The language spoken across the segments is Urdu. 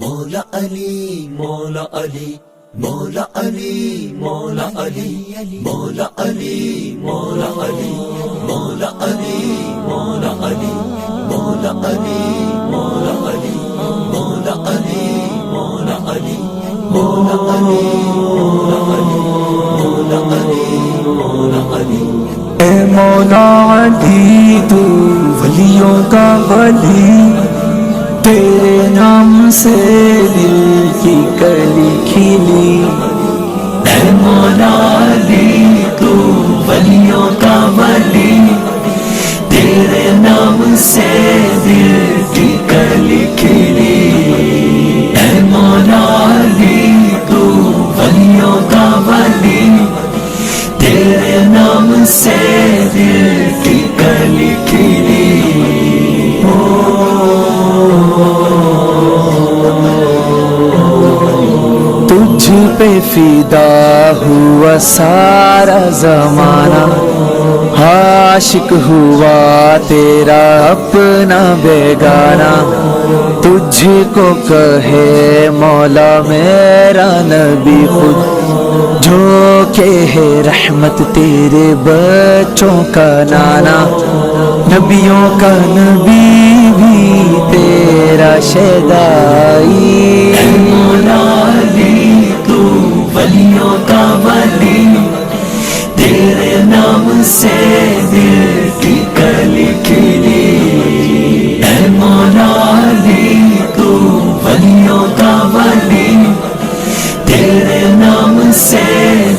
مولا علی مولا علی مولا علی مولا علی مولا علی مولا علی مولا علی مولا علی مولا علی مولا علی مولا علی مولا علی مولا علی مولا علی مولا علی مولا علی اے مولا علی تو ولیوں کا ولی، تیرے نام سے دل کی کلی کھلی۔ اے مولا علی تو ولیوں کا ولی، تیرے نام سے دل کی کلی کھلی۔ اے مولا علی تو ولیوں کا ولی، تیرے نام سے دل کی کلی کھلی۔ تجھ پہ فدا ہوا سارا زمانہ، عاشق ہوا تیرا اپنا بیگانہ۔ تجھ کو کہے مولا میرا نبی خود، جو کہ ہے رحمت تیرے بچوں کا نانا۔ نبیوں کا نبی بھی تیرا شیدائی۔ اے مولا علی تو ولیوں کا ولی، تیرے نام سے دل کی کلی کھلی۔ اے مولا علی تو ولیوں کا ولی، تیرے نام سے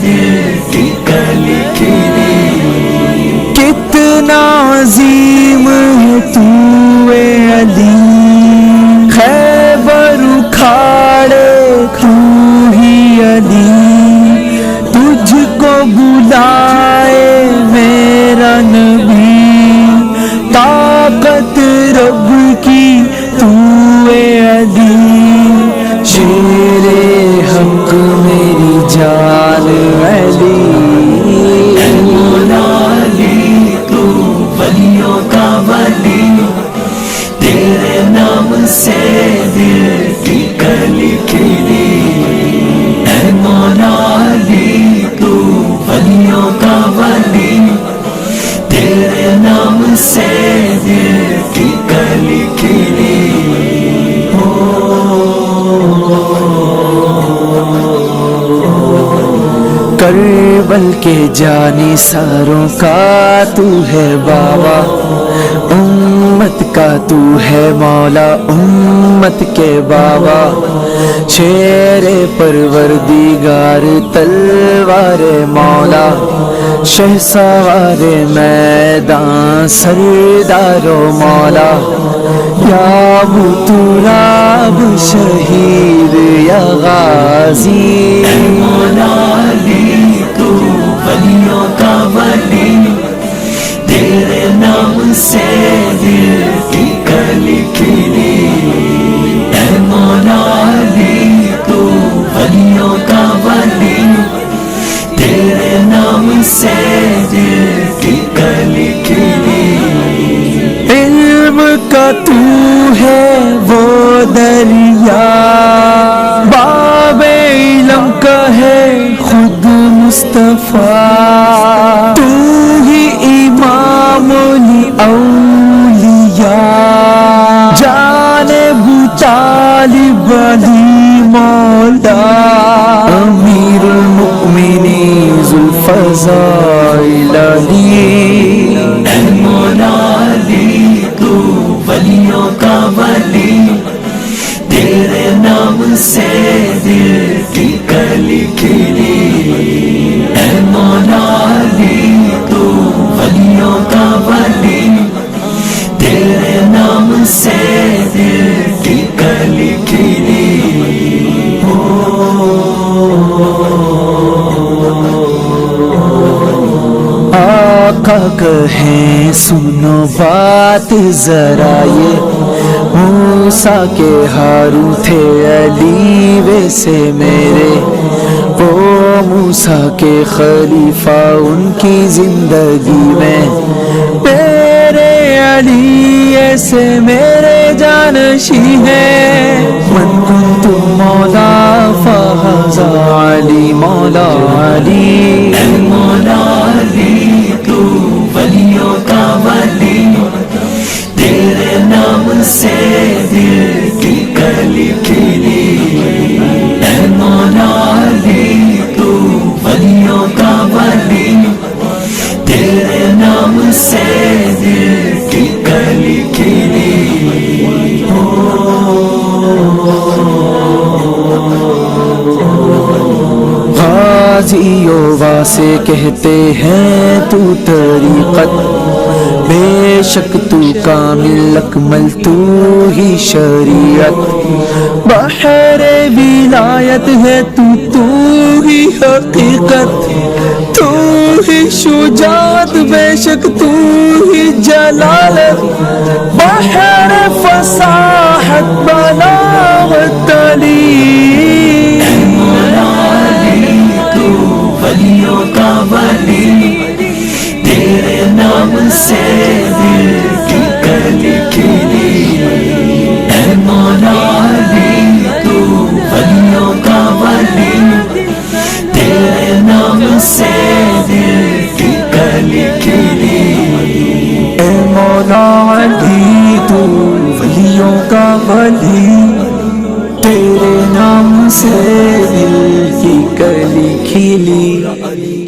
دل کی کلی کھلی۔ کتنا عظیم ہے تو اے علی، خیبر اکھاڑے تو ہی علی۔ تجھ کو بلائے میرا نبی، طاقت رب کی تو اے علی۔ شیر حق میری جان علی۔ اے مولا علی تو ولیوں کا ولی، تیرے نام سے دل کی کلی کھلی۔ اے مولا علی تو ولیوں کا ولی، تیرے نام سے دل کی کلی کھلی۔ کربل کے جانی ساروں کا تو ہے بابا، امت کا تو ہے مولا امت کے بابا۔ شیر پروردگار تلوار مولا، شہسوار میدان سردار و مولا۔ یا ابو تراب شہید یا غازی۔ اے مولا علی تو ولیوں کا ولی، تیرے نام سے دل کی کلی کھلی۔ اے مولا علی تو ولیوں کا ولی، تیرے نام سے دل کی کلی کھلی۔ علم کا تو ہے وہ دریا، باب علم کا ہے خود مصطفیٰ۔ تو ہی امام الاولیاء، جانب طالب علی مولا۔ امیر المؤمنین ذوالفضائل علی۔ اے مولا علی تو ولیوں کا ولی، تیرے نام سے دل کی کلی کھلی۔ اے مولا علی تو ولیوں کا ولی، تیرے نام سے دل کی کلی کھلی۔ آقا کہیں سنو بات ذرا، یہ موسیٰ کے ہارون تھے علی ویسے میرے، وہ موسیٰ کے خلیفہ ان کی زندگی میں، میرے علی ایسے میرے جانشی ہیں۔ من مولا علی اے مولا علی تو ولیوں کا ولی، تیرے نام سے دل کی کلی کھلی، اے مولا علی تو ولیوں کا ولی، تیرے نام سے دل کی کلی کھلی۔ غازی و واسے کہتے ہیں تو طریقت، بے شک تو کامل اکمل تو ہی شریعت، بحر ولایت ہے تو ہی حقیقت، تو ہی شجاعت بے شک تو ہی جلالت، بحر فصاحت بلاغت علی، ولیوں کا ولی، تیرے نام سے دل کی کلی کھلی، اے مولا علی تو ولیوں کا ولی، تیرے نام سے دل کی کلی کھلی۔ اے مولا علی تو ولیوں کا ولی، تیرے نام سے دل کی کلی کھلی۔